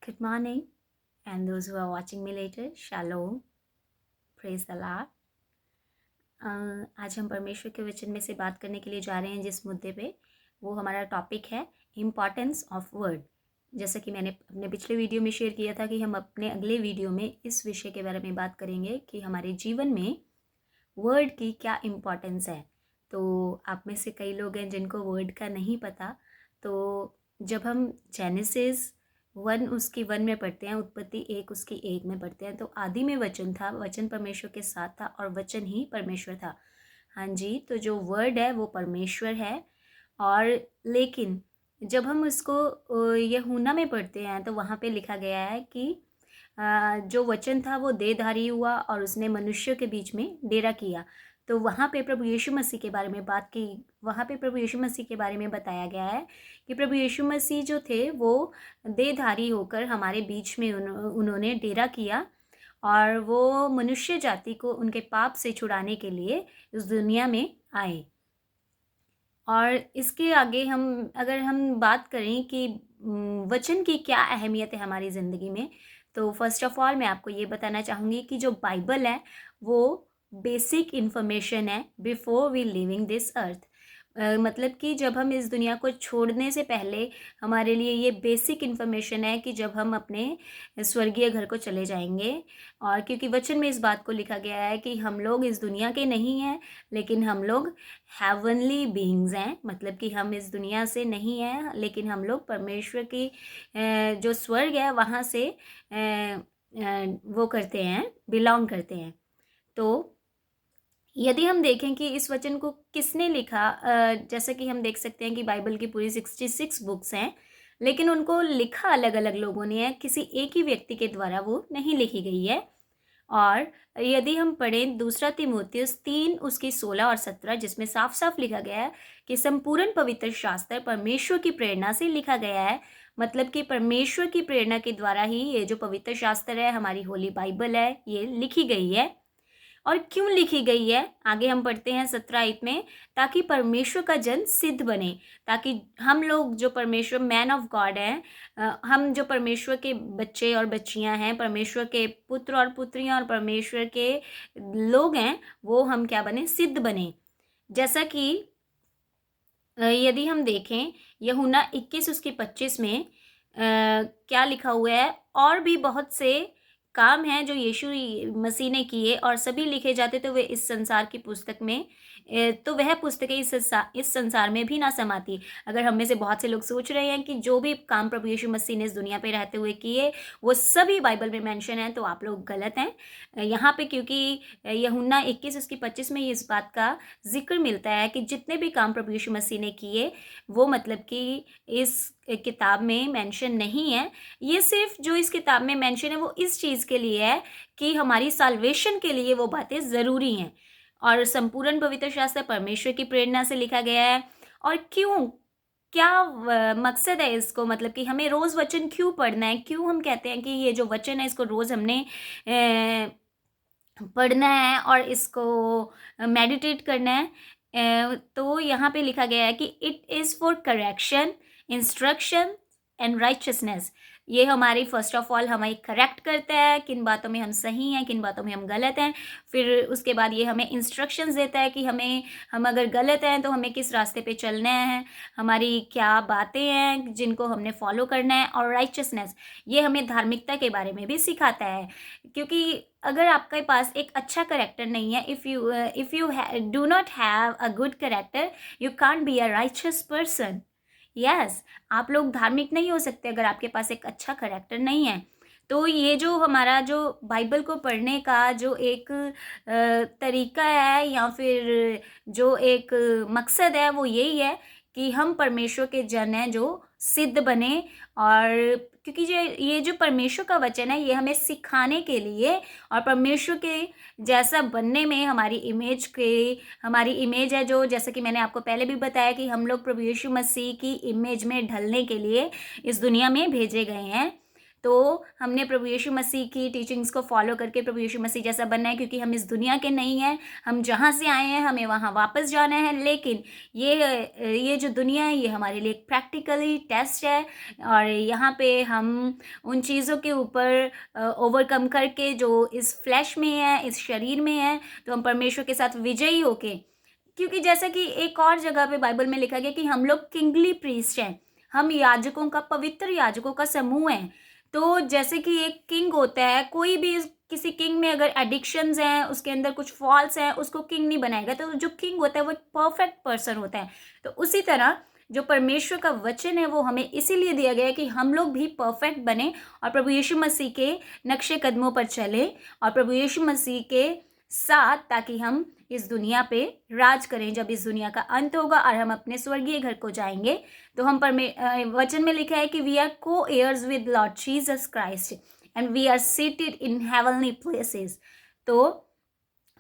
Good morning, and those who are watching me later, Shalom, praise the Lord. आज हम परमेश्वर के वचन में से बात करने के लिए जा रहे हैं जिस मुद्दे पे, वो हमारा टॉपिक है इम्पॉर्टेंस ऑफ वर्ड। जैसा कि मैंने अपने पिछले वीडियो में शेयर किया था कि हम अपने अगले वीडियो में इस विषय के बारे में बात करेंगे कि हमारे जीवन में वर्ड की क्या इम्पॉर्टेंस है। तो आप में से कई लोग हैं जिनको वर्ड का नहीं पता। तो जब हम जेनेसिस 1 उसकी 1 में पढ़ते हैं, उत्पत्ति 1 उसकी 1 में पढ़ते हैं, तो आदि में वचन था, वचन परमेश्वर के साथ था और वचन ही परमेश्वर था। हाँ जी, तो जो वर्ड है वो परमेश्वर है। और लेकिन जब हम उसको यूहन्ना में पढ़ते हैं तो वहाँ पे लिखा गया है कि जो वचन था वो देहधारी हुआ और उसने मनुष्य के बीच में डेरा किया। तो वहाँ पे प्रभु यीशु मसीह के बारे में बात की, वहाँ पे प्रभु यीशु मसीह के बारे में बताया गया है कि प्रभु यीशु मसीह जो थे वो देहधारी होकर हमारे बीच में उन्होंने डेरा किया और वो मनुष्य जाति को उनके पाप से छुड़ाने के लिए इस दुनिया में आए। और इसके आगे अगर हम बात करें कि वचन की क्या अहमियत है हमारी ज़िंदगी में, तो फर्स्ट ऑफ ऑल मैं आपको ये बताना चाहूँगी कि जो बाइबल है वो बेसिक इन्फॉर्मेशन है before we living this earth. मतलब कि जब हम इस दुनिया को छोड़ने से पहले हमारे लिए ये बेसिक इन्फॉर्मेशन है कि जब हम अपने स्वर्गीय घर को चले जाएंगे। और क्योंकि वचन में इस बात को लिखा गया है कि हम लोग इस दुनिया के नहीं हैं, लेकिन हम लोग हेवनली बीइंग्स हैं। मतलब कि हम इस दुनिया से नहीं हैं, लेकिन हम लोग परमेश्वर की जो स्वर्ग है वहाँ से वो करते हैं, बिलोंग करते हैं। तो यदि हम देखें कि इस वचन को किसने लिखा, जैसा कि हम देख सकते हैं कि बाइबल की पूरी 66 बुक्स हैं, लेकिन उनको लिखा अलग अलग लोगों ने है, किसी एक ही व्यक्ति के द्वारा वो नहीं लिखी गई है। और यदि हम पढ़ें दूसरा तीमुथियुस 3 उसकी 16 और 17, जिसमें साफ साफ लिखा गया है कि संपूर्ण पवित्र शास्त्र परमेश्वर की प्रेरणा से लिखा गया है। मतलब कि परमेश्वर की प्रेरणा के द्वारा ही ये जो पवित्र शास्त्र है, हमारी होली बाइबल है, ये लिखी गई है। और क्यों लिखी गई है, आगे हम पढ़ते हैं 17 में, ताकि परमेश्वर का जन सिद्ध बने, ताकि हम लोग जो परमेश्वर मैन ऑफ गॉड हैं, हम जो परमेश्वर के बच्चे और बच्चियां हैं, परमेश्वर के पुत्र और पुत्रियां और परमेश्वर के लोग हैं, वो हम क्या बने, सिद्ध बने। जैसा कि यदि हम देखें यूहन्ना 21 उसकी 25 में क्या लिखा हुआ है, और भी बहुत से काम हैं जो यीशु मसीह ने किए और सभी लिखे जाते तो वे इस संसार की पुस्तक में, तो वह पुस्तकें इस संसार में भी ना समाती। अगर हम में से बहुत से लोग सोच रहे हैं कि जो भी काम प्रभु यीशु मसीह ने इस दुनिया पे रहते हुए किए वो सभी बाइबल में मेंशन है, तो आप लोग गलत हैं यहाँ पे। क्योंकि यूहन्ना 21 उसकी 25 में इस बात का जिक्र मिलता है कि जितने भी काम प्रभु यीशु मसीह ने किए वो मतलब कि इस किताब में मेंशन नहीं है। ये सिर्फ जो इस किताब में मेंशन है वो इस चीज़ के लिए है कि हमारी साल्वेशन के लिए वो बातें ज़रूरी हैं। और संपूर्ण पवित्र शास्त्र परमेश्वर की प्रेरणा से लिखा गया है। और क्यों, क्या मकसद है इसको, मतलब कि हमें रोज़ वचन क्यों पढ़ना है, क्यों हम कहते हैं कि ये जो वचन है इसको रोज़ हमने पढ़ना है और इसको मेडिटेट करना है। तो यहाँ पे लिखा गया है कि it is for correction, instruction and richness. ये हमारी फर्स्ट ऑफ ऑल हमें करेक्ट करता है, किन बातों में हम सही हैं, किन बातों में हम गलत हैं। फिर उसके बाद ये हमें इंस्ट्रक्शंस देता है कि हम अगर गलत हैं तो हमें किस रास्ते पे चलना है, हमारी क्या बातें हैं जिनको हमने फॉलो करना है। और राइचसनेस, ये हमें धार्मिकता के बारे में भी सिखाता है। क्योंकि अगर आपके पास एक अच्छा करेक्टर नहीं है, if you do not have a good character, you can't be a righteous person. Yes, आप लोग धार्मिक नहीं हो सकते अगर आपके पास एक अच्छा करेक्टर नहीं है। तो ये जो हमारा जो बाइबल को पढ़ने का जो एक तरीका है या फिर जो एक मकसद है वो यही है कि हम परमेश्वर के जन हैं जो सिद्ध बने। और क्योंकि ये जो परमेश्वर का वचन है ये हमें सिखाने के लिए और परमेश्वर के जैसा बनने में हमारी इमेज है, जो जैसा कि मैंने आपको पहले भी बताया कि हम लोग प्रभु यीशु मसीह की इमेज में ढलने के लिए इस दुनिया में भेजे गए हैं। तो हमने प्रभु यीशु मसीह की टीचिंग्स को फॉलो करके प्रभु यीशु मसीह जैसा बनना है, क्योंकि हम इस दुनिया के नहीं हैं, हम जहाँ से आए हैं हमें वहाँ वापस जाना है। लेकिन ये जो दुनिया है ये हमारे लिए एक प्रैक्टिकली टेस्ट है, और यहाँ पे हम उन चीज़ों के ऊपर ओवरकम करके जो इस फ्लैश में है, इस शरीर में है, तो हम परमेश्वर के साथ विजयी होके, क्योंकि जैसा कि एक और जगह पे बाइबल में लिखा गया कि हम लोग किंगली प्रीस्ट हैं, हम याजकों का, पवित्र याजकों का समूह है। तो जैसे कि एक किंग होता है, कोई भी किसी किंग में अगर एडिक्शंस हैं, उसके अंदर कुछ फॉल्स हैं, उसको किंग नहीं बनाएगा। तो जो किंग होता है वो परफेक्ट पर्सन होता है। तो उसी तरह जो परमेश्वर का वचन है वो हमें इसीलिए दिया गया है कि हम लोग भी परफेक्ट बने और प्रभु यीशु मसीह के नक्शे कदमों पर चले और प्रभु यीशु मसीह के साथ, ताकि हम इस दुनिया पे राज करें। जब इस दुनिया का अंत होगा और हम अपने स्वर्गीय घर को जाएंगे, तो हम वचन में लिखा है कि we are co heirs with Lord Jesus Christ and we are seated in heavenly places. तो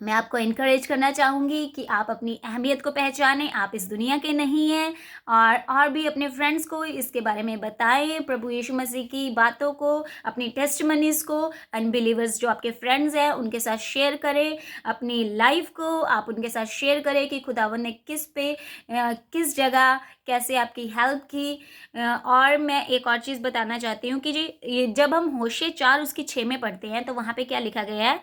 मैं आपको इनकरेज करना चाहूँगी कि आप अपनी अहमियत को पहचानें, आप इस दुनिया के नहीं हैं, और भी अपने फ्रेंड्स को इसके बारे में बताएं, प्रभु यीशु मसीह की बातों को, अपनी टेस्टमनीज को अनबिलीवर्स जो आपके फ्रेंड्स हैं उनके साथ शेयर करें, अपनी लाइफ को आप उनके साथ शेयर करें कि खुदावन ने किस जगह कैसे आपकी हेल्प की। और मैं एक और चीज़ बताना चाहती हूँ कि जब हम होशे 4 उसकी 6 में पढ़ते हैं तो वहाँ पे क्या लिखा गया है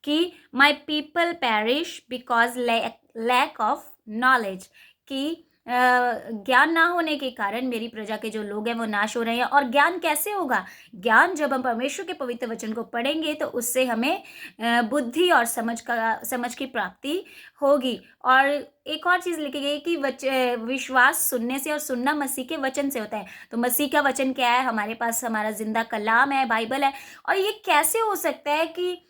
कि my people perish because lack of knowledge, कि ज्ञान ना होने के कारण मेरी प्रजा के जो लोग हैं वो नाश हो रहे हैं। और ज्ञान कैसे होगा? ज्ञान जब हम परमेश्वर के पवित्र वचन को पढ़ेंगे तो उससे हमें बुद्धि और समझ की प्राप्ति होगी। और एक और चीज़ लिखी गई कि विश्वास सुनने से और सुनना मसीह के वचन से होता है। तो मसीह का वचन क्या है? हमारे पास हमारा जिंदा कलाम है, बाइबल है। और ये कैसे हो सकता है कि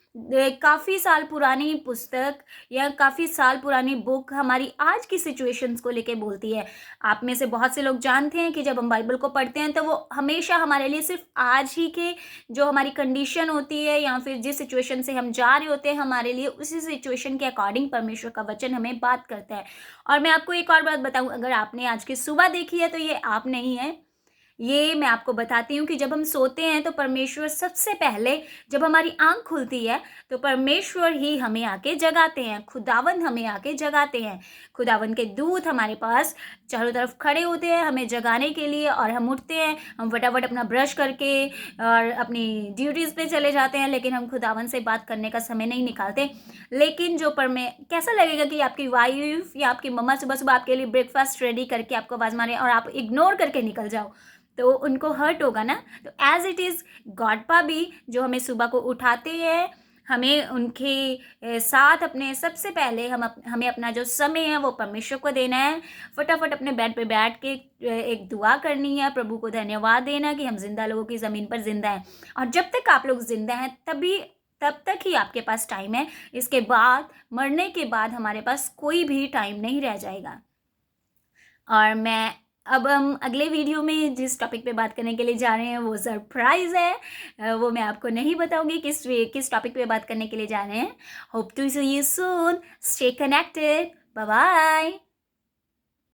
काफ़ी साल पुरानी पुस्तक या काफ़ी साल पुरानी बुक हमारी आज की सिचुएशंस को लेके बोलती है? आप में से बहुत से लोग जानते हैं कि जब हम बाइबल को पढ़ते हैं तो वो हमेशा हमारे लिए सिर्फ आज ही के जो हमारी कंडीशन होती है या फिर जिस सिचुएशन से हम जा रहे होते हैं, हमारे लिए उसी सिचुएशन के अकॉर्डिंग परमेश्वर का वचन हमें बात करता है। और मैं आपको एक और बात बताऊं, अगर आपने आज की सुबह देखी है तो ये आप नहीं है, ये मैं आपको बताती हूँ कि जब हम सोते हैं तो परमेश्वर सबसे पहले, जब हमारी आंख खुलती है तो परमेश्वर ही हमें आके जगाते हैं, खुदावन हमें आके जगाते हैं। खुदावन के दूत हमारे पास चारों तरफ खड़े होते हैं हमें जगाने के लिए, और हम उठते हैं, हम फटाफट अपना ब्रश करके और अपनी ड्यूटीज़ पे चले जाते हैं, लेकिन हम खुदावन से बात करने का समय नहीं निकालते। लेकिन जो कैसा लगेगा कि आपकी वाइफ या आपकी मम्मा सुबह सुबह आपके लिए ब्रेकफास्ट रेडी करके आपको आवाज़ मारे और आप इग्नोर करके निकल जाओ, तो उनको हर्ट होगा ना। तो एज इट इज़ गॉड पा भी जो हमें सुबह को उठाते हैं, हमें उनके साथ अपने सबसे पहले हमें अपना जो समय है वो परमेश्वर को देना है। फटाफट अपने बेड पे बैठ के एक दुआ करनी है, प्रभु को धन्यवाद देना कि हम जिंदा लोगों की ज़मीन पर जिंदा हैं। और जब तक आप लोग जिंदा हैं तब तक ही आपके पास टाइम है। इसके बाद, मरने के बाद हमारे पास कोई भी टाइम नहीं रह जाएगा। और अब हम अगले वीडियो में जिस टॉपिक पे बात करने के लिए जा रहे हैं वो सरप्राइज़ है, वो मैं आपको नहीं बताऊंगी किस टॉपिक पे बात करने के लिए जा रहे हैं। Hope to see you soon, stay connected, bye bye.